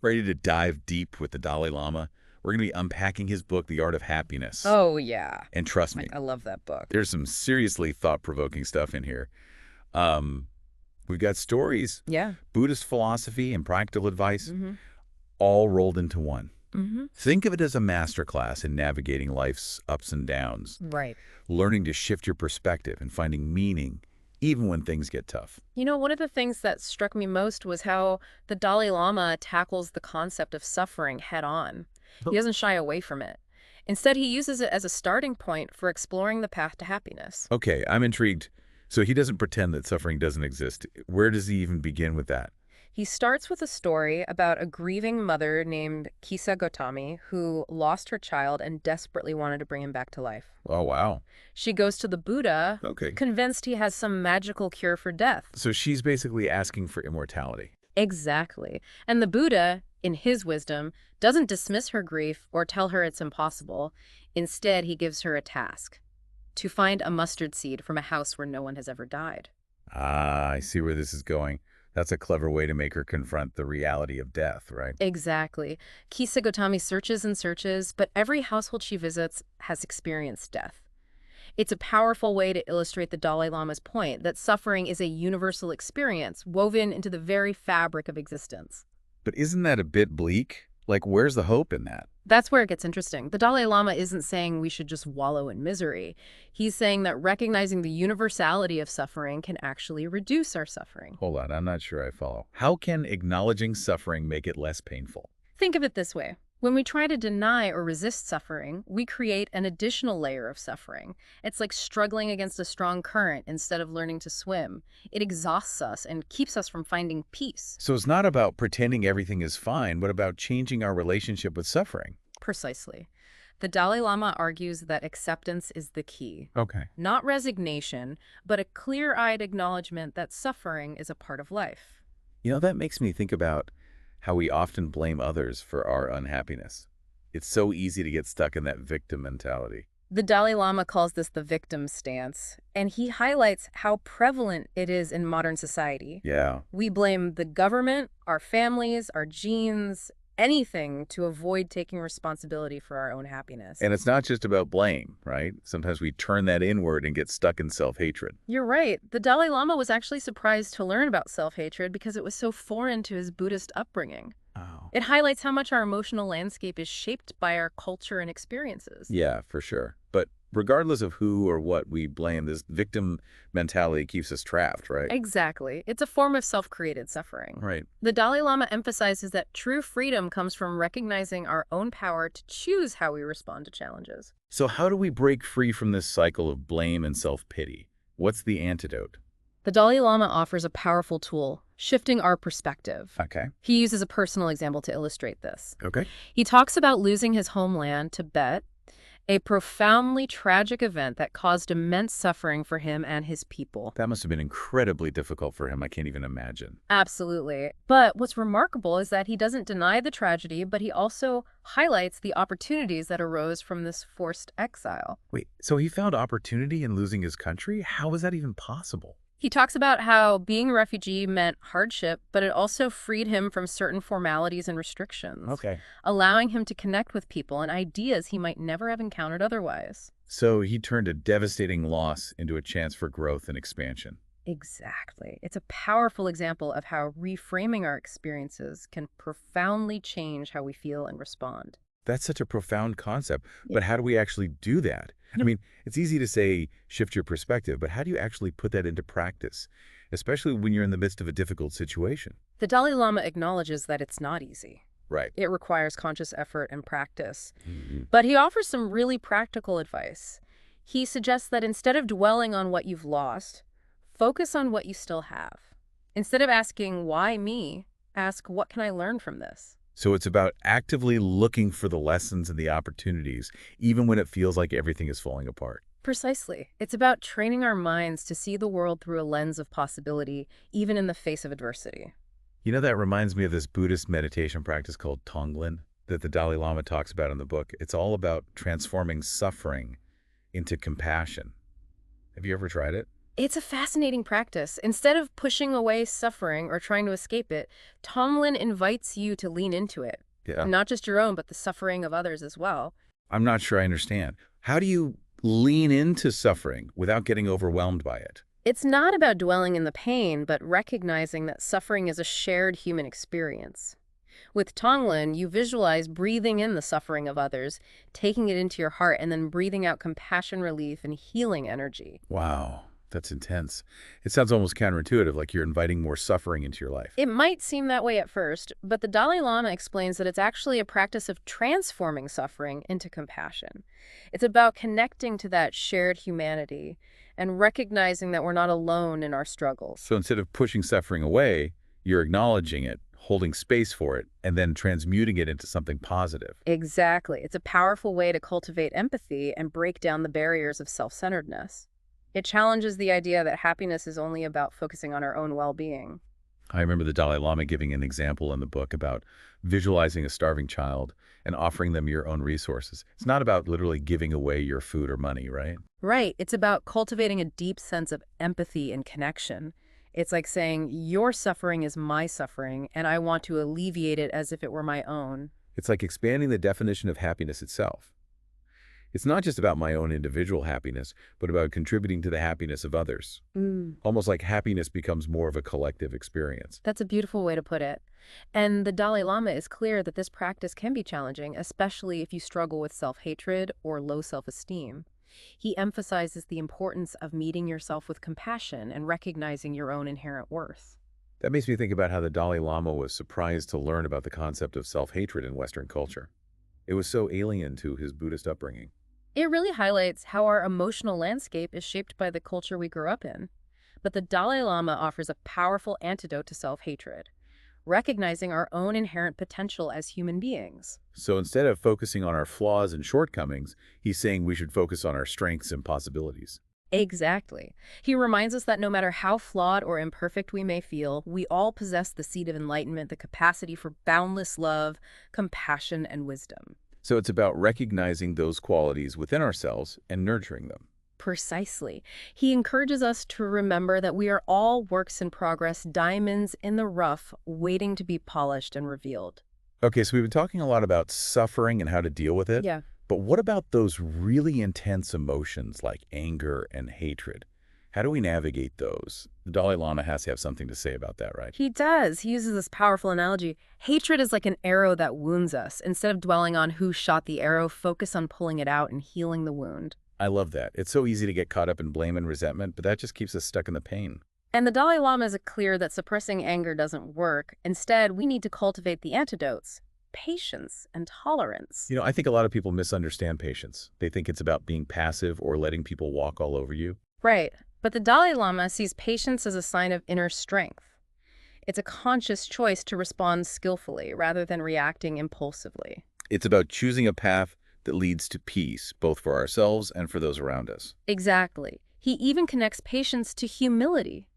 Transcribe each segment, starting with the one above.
Ready to dive deep with the Dalai Lama? We're going to be unpacking his book, The Art of Happiness. Oh, yeah. And trust me, I love that book. there's some seriously thought-provoking stuff in here. Um, we've got stories, Yeah. Buddhist philosophy, and practical advice, Mm-hmm. all rolled into one. Mm-hmm. Think of it as a masterclass in navigating life's ups and downs, Right. learning to shift your perspective and finding meaning even when things get tough. You know, one of the things that struck me most was how the Dalai Lama tackles the concept of suffering head on. He doesn't shy away from it. Instead, he uses it as a starting point for exploring the path to happiness. Okay, I'm intrigued. So he doesn't pretend that suffering doesn't exist. Where does he even begin with that? He starts with a story about a grieving mother named Kisa Gotami who lost her child and desperately wanted to bring him back to life. Oh, wow. She goes to the Buddha, Okay. convinced he has some magical cure for death. So she's basically asking for immortality. Exactly. And the Buddha, in his wisdom, doesn't dismiss her grief or tell her it's impossible. Instead, he gives her a task: to find a mustard seed from a house where no one has ever died. Ah, I see where this is going. That's a clever way to make her confront the reality of death, right? Exactly. Kisa Gotami searches and searches, but every household she visits has experienced death. It's a powerful way to illustrate the Dalai Lama's point that suffering is a universal experience woven into the very fabric of existence. But isn't that a bit bleak? Like, where's the hope in that? That's where it gets interesting. The Dalai Lama isn't saying we should just wallow in misery. He's saying that recognizing the universality of suffering can actually reduce our suffering. Hold on, I'm not sure I follow. How can acknowledging suffering make it less painful? Think of it this way. When we try to deny or resist suffering, we create an additional layer of suffering. It's like struggling against a strong current instead of learning to swim. It exhausts us and keeps us from finding peace. So it's not about pretending everything is fine, but about changing our relationship with suffering. Precisely. The Dalai Lama argues that acceptance is the key. Okay. Not resignation, but a clear-eyed acknowledgement that suffering is a part of life. You know, that makes me think about how we often blame others for our unhappiness. It's so easy to get stuck in that victim mentality. The Dalai Lama calls this the victim stance, and he highlights how prevalent it is in modern society. Yeah. We blame the government, our families, our genes, anything to avoid taking responsibility for our own happiness. And it's not just about blame, right? Sometimes we turn that inward and get stuck in self-hatred. You're right. The Dalai Lama was actually surprised to learn about self-hatred because it was so foreign to his Buddhist upbringing. Oh. It highlights how much our emotional landscape is shaped by our culture and experiences. Yeah, for sure. But regardless of who or what we blame, this victim mentality keeps us trapped, right? Exactly. It's a form of self-created suffering. Right. The Dalai Lama emphasizes that true freedom comes from recognizing our own power to choose how we respond to challenges. So how do we break free from this cycle of blame and self-pity? What's the antidote? The Dalai Lama offers a powerful tool: shifting our perspective. Okay. He uses a personal example to illustrate this. Okay. He talks about losing his homeland, Tibet, a profoundly tragic event that caused immense suffering for him and his people. That must have been incredibly difficult for him. I can't even imagine. Absolutely. But what's remarkable is that he doesn't deny the tragedy, but he also highlights the opportunities that arose from this forced exile. Wait, so he found opportunity in losing his country? How was that even possible? He talks about how being a refugee meant hardship, but it also freed him from certain formalities and restrictions, Okay. allowing him to connect with people and ideas he might never have encountered otherwise. So he turned a devastating loss into a chance for growth and expansion. Exactly. It's a powerful example of how reframing our experiences can profoundly change how we feel and respond. That's such a profound concept, but how do we actually do that? I mean, it's easy to say, shift your perspective, but how do you actually put that into practice, especially when you're in the midst of a difficult situation? The Dalai Lama acknowledges that it's not easy. Right. It requires conscious effort and practice. Mhm. But he offers some really practical advice. He suggests that instead of dwelling on what you've lost, focus on what you still have. Instead of asking, why me, ask, what can I learn from this? So it's about actively looking for the lessons and the opportunities, even when it feels like everything is falling apart. Precisely. It's about training our minds to see the world through a lens of possibility, even in the face of adversity. You know, that reminds me of this Buddhist meditation practice called Tonglen that the Dalai Lama talks about in the book. It's all about transforming suffering into compassion. Have you ever tried it? It's a fascinating practice. Instead of pushing away suffering or trying to escape it, Tomlin invites you to lean into it. Yeah. Not just your own, but the suffering of others as well. I'm not sure I understand. How do you lean into suffering without getting overwhelmed by it? It's not about dwelling in the pain, but recognizing that suffering is a shared human experience. With Tonglen, you visualize breathing in the suffering of others, taking it into your heart, and then breathing out compassion, relief, and healing energy. Wow, that's intense. It sounds almost counterintuitive, like you're inviting more suffering into your life. It might seem that way at first, but the Dalai Lama explains that it's actually a practice of transforming suffering into compassion. It's about connecting to that shared humanity and recognizing that we're not alone in our struggles. So instead of pushing suffering away, you're acknowledging it, holding space for it, and then transmuting it into something positive. Exactly. It's a powerful way to cultivate empathy and break down the barriers of self-centeredness. It challenges the idea that happiness is only about focusing on our own well-being. I remember the Dalai Lama giving an example in the book about visualizing a starving child and offering them your own resources. It's not about literally giving away your food or money, right? Right. It's about cultivating a deep sense of empathy and connection. It's like saying, your suffering is my suffering, and I want to alleviate it as if it were my own. It's like expanding the definition of happiness itself. It's not just about my own individual happiness, but about contributing to the happiness of others. Almost like happiness becomes more of a collective experience. That's a beautiful way to put it. And the Dalai Lama is clear that this practice can be challenging, especially if you struggle with self-hatred or low self-esteem. He emphasizes the importance of meeting yourself with compassion and recognizing your own inherent worth. That makes me think about how the Dalai Lama was surprised to learn about the concept of self-hatred in Western culture. It was so alien to his Buddhist upbringing. It really highlights how our emotional landscape is shaped by the culture we grew up in. But the Dalai Lama offers a powerful antidote to self-hatred, recognizing our own inherent potential as human beings. So instead of focusing on our flaws and shortcomings, he's saying we should focus on our strengths and possibilities. Exactly. He reminds us that no matter how flawed or imperfect we may feel, we all possess the seed of enlightenment, the capacity for boundless love, compassion, and wisdom. So it's about recognizing those qualities within ourselves and nurturing them. Precisely. He encourages us to remember that we are all works in progress, diamonds in the rough, waiting to be polished and revealed. Okay, so we've been talking a lot about suffering and how to deal with it. Yeah. But what about those really intense emotions like anger and hatred? How do we navigate those? The Dalai Lama has to have something to say about that, right? He does. He uses this powerful analogy. Hatred is like an arrow that wounds us. Instead of dwelling on who shot the arrow, focus on pulling it out and healing the wound. I love that. It's so easy to get caught up in blame and resentment, but that just keeps us stuck in the pain. And the Dalai Lama is clear that suppressing anger doesn't work. Instead, we need to cultivate the antidotes: patience and tolerance. You know, I think a lot of people misunderstand patience. They think it's about being passive or letting people walk all over you. Right. But the Dalai Lama sees patience as a sign of inner strength. It's a conscious choice to respond skillfully rather than reacting impulsively. It's about choosing a path that leads to peace, both for ourselves and for those around us. Exactly. He even connects patience to humility.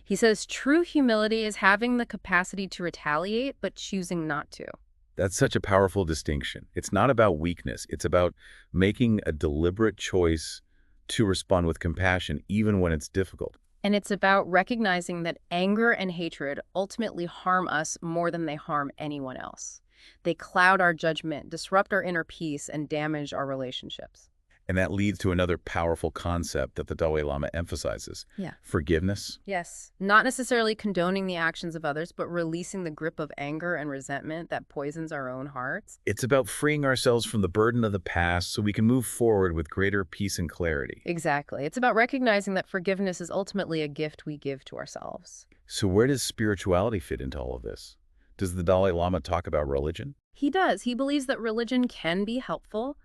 He says true humility is having the capacity to retaliate, but choosing not to. That's such a powerful distinction. It's not about weakness. It's about making a deliberate choice to respond with compassion, even when it's difficult. And it's about recognizing that anger and hatred ultimately harm us more than they harm anyone else. They cloud our judgment, disrupt our inner peace, and damage our relationships. And that leads to another powerful concept that the Dalai Lama emphasizes. Yeah. Forgiveness. Yes. Not necessarily condoning the actions of others, but releasing the grip of anger and resentment that poisons our own hearts. It's about freeing ourselves from the burden of the past so we can move forward with greater peace and clarity. Exactly. It's about recognizing that forgiveness is ultimately a gift we give to ourselves. So where does spirituality fit into all of this? Does the Dalai Lama talk about religion? He does. He believes that religion can be helpful,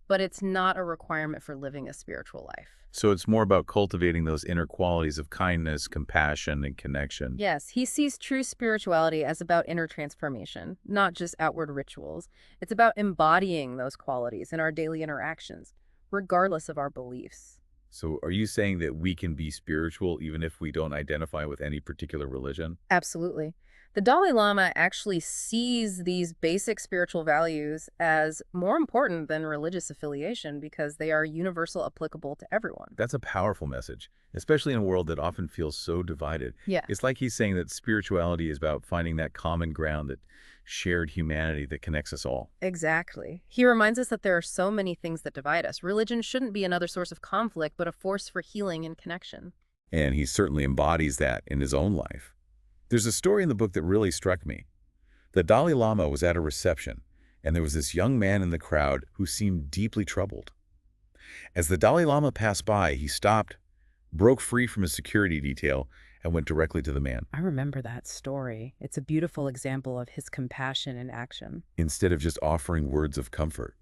but it's not a requirement for living a spiritual life. So it's more about cultivating those inner qualities of kindness, compassion, and connection. Yes, he sees true spirituality as about inner transformation, not just outward rituals. It's about embodying those qualities in our daily interactions, regardless of our beliefs. So are you saying that we can be spiritual even if we don't identify with any particular religion? Absolutely. The Dalai Lama actually sees these basic spiritual values as more important than religious affiliation because they are universal applicable to everyone. That's a powerful message, especially in a world that often feels so divided. Yeah, It's like he's saying that spirituality is about finding that common ground, that shared humanity that connects us all. exactly. He reminds us that there are so many things that divide us. Religion shouldn't be another source of conflict, but a force for healing and connection. And he certainly embodies that in his own life. There's a story in the book that really struck me. The Dalai Lama was at a reception, and there was this young man in the crowd who seemed deeply troubled. As the Dalai Lama passed by, he stopped, broke free from his security detail, and went directly to the man. I remember that story. It's a beautiful example of his compassion in action. Instead of just offering words of comfort,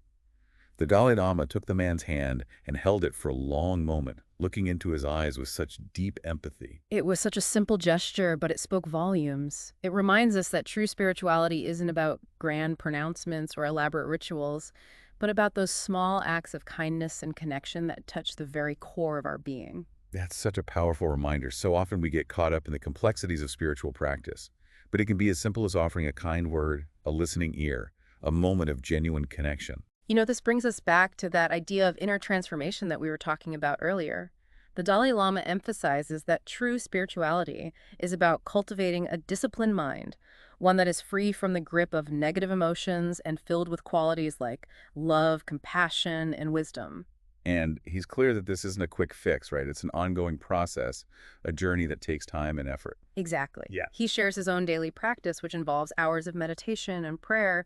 the Dalai Lama took the man's hand and held it for a long moment, looking into his eyes with such deep empathy. It was such a simple gesture, but it spoke volumes. It reminds us that true spirituality isn't about grand pronouncements or elaborate rituals, but about those small acts of kindness and connection that touch the very core of our being. That's such a powerful reminder. So often we get caught up in the complexities of spiritual practice, but it can be as simple as offering a kind word, a listening ear, a moment of genuine connection. You know, this brings us back to that idea of inner transformation that we were talking about earlier. The Dalai Lama emphasizes that true spirituality is about cultivating a disciplined mind, one that is free from the grip of negative emotions and filled with qualities like love, compassion, and wisdom. And he's clear that this isn't a quick fix, right? It's an ongoing process, a journey that takes time and effort. Exactly. Yeah. He shares his own daily practice, which involves hours of meditation and prayer.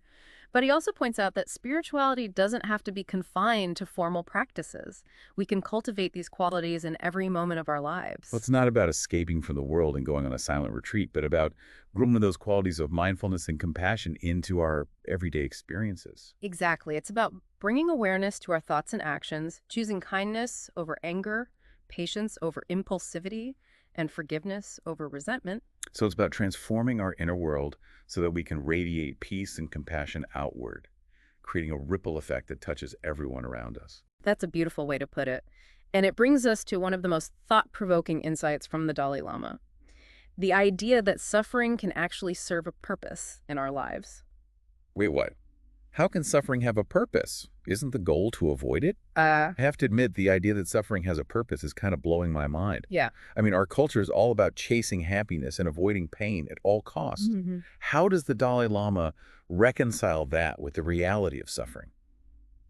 But he also points out that spirituality doesn't have to be confined to formal practices. We can cultivate these qualities in every moment of our lives. Well, it's not about escaping from the world and going on a silent retreat, but about grooming those qualities of mindfulness and compassion into our everyday experiences. Exactly. It's about bringing awareness to our thoughts and actions, choosing kindness over anger, patience over impulsivity, and forgiveness over resentment. So it's about transforming our inner world so that we can radiate peace and compassion outward, creating a ripple effect that touches everyone around us. That's a beautiful way to put it. And it brings us to one of the most thought-provoking insights from the Dalai Lama. The idea that suffering can actually serve a purpose in our lives. Wait, what? How can suffering have a purpose? Isn't the goal to avoid it? I have to admit, the idea that suffering has a purpose is kind of blowing my mind. Yeah. I mean, our culture is all about chasing happiness and avoiding pain at all costs. How does the Dalai Lama reconcile that with the reality of suffering?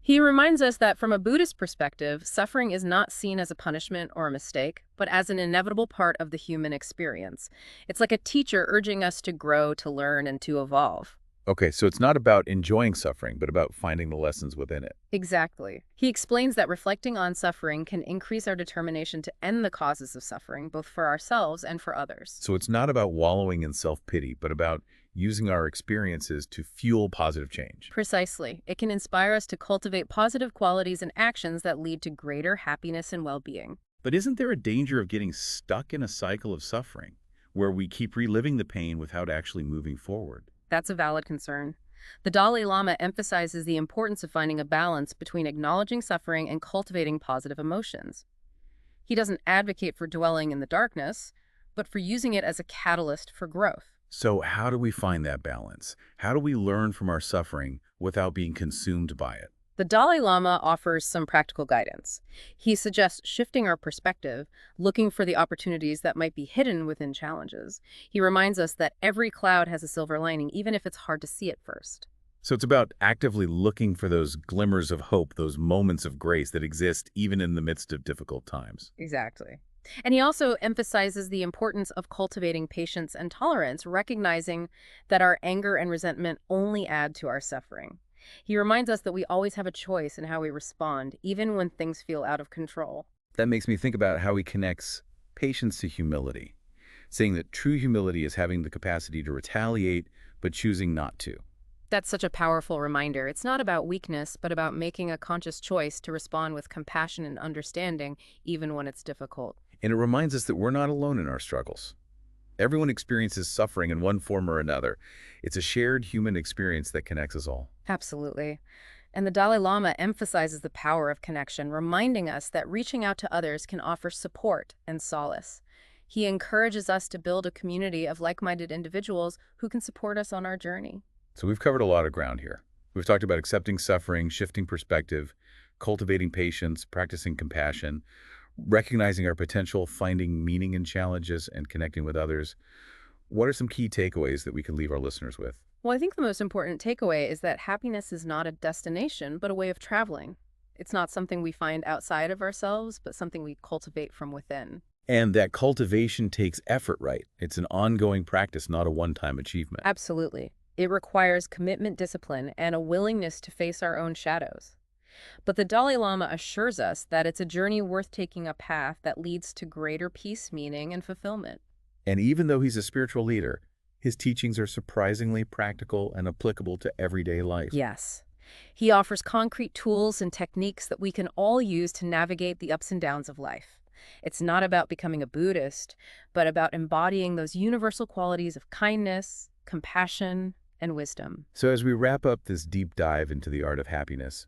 He reminds us that from a Buddhist perspective, suffering is not seen as a punishment or a mistake, but as an inevitable part of the human experience. It's like a teacher urging us to grow, to learn, and to evolve. Okay, so it's not about enjoying suffering, but about finding the lessons within it. Exactly. He explains that reflecting on suffering can increase our determination to end the causes of suffering, both for ourselves and for others. So it's not about wallowing in self-pity, but about using our experiences to fuel positive change. Precisely. It can inspire us to cultivate positive qualities and actions that lead to greater happiness and well-being. But isn't there a danger of getting stuck in a cycle of suffering, where we keep reliving the pain without actually moving forward? That's a valid concern. The Dalai Lama emphasizes the importance of finding a balance between acknowledging suffering and cultivating positive emotions. He doesn't advocate for dwelling in the darkness, but for using it as a catalyst for growth. So how do we find that balance? How do we learn from our suffering without being consumed by it? The Dalai Lama offers some practical guidance. He suggests shifting our perspective, looking for the opportunities that might be hidden within challenges. He reminds us that every cloud has a silver lining, even if it's hard to see it first. So it's about actively looking for those glimmers of hope, those moments of grace that exist even in the midst of difficult times. Exactly. And he also emphasizes the importance of cultivating patience and tolerance, recognizing that our anger and resentment only add to our suffering. He reminds us that we always have a choice in how we respond, even when things feel out of control. That makes me think about how he connects patience to humility, saying that true humility is having the capacity to retaliate, but choosing not to. That's such a powerful reminder. It's not about weakness, but about making a conscious choice to respond with compassion and understanding, even when it's difficult. And it reminds us that we're not alone in our struggles. Everyone experiences suffering in one form or another. It's a shared human experience that connects us all. Absolutely. And the Dalai Lama emphasizes the power of connection, reminding us that reaching out to others can offer support and solace. He encourages us to build a community of like-minded individuals who can support us on our journey. So we've covered a lot of ground here. We've talked about accepting suffering, shifting perspective, cultivating patience, practicing compassion, recognizing our potential, finding meaning in challenges, and connecting with others. What are some key takeaways that we can leave our listeners with? Well, I think the most important takeaway is that happiness is not a destination, but a way of traveling. It's not something we find outside of ourselves, but something we cultivate from within. And that cultivation takes effort, right? It's an ongoing practice, not a one-time achievement. Absolutely. It requires commitment, discipline, and a willingness to face our own shadows. But the Dalai Lama assures us that it's a journey worth taking, a path that leads to greater peace, meaning, and fulfillment. And even though he's a spiritual leader, his teachings are surprisingly practical and applicable to everyday life. Yes. He offers concrete tools and techniques that we can all use to navigate the ups and downs of life. It's not about becoming a Buddhist, but about embodying those universal qualities of kindness, compassion, and wisdom. So as we wrap up this deep dive into the art of happiness,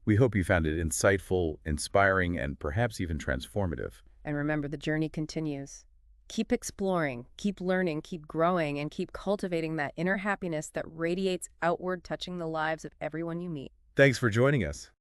we hope you found it insightful, inspiring, and perhaps even transformative. And remember, the journey continues. Keep exploring, keep learning, keep growing, and keep cultivating that inner happiness that radiates outward, touching the lives of everyone you meet. Thanks for joining us.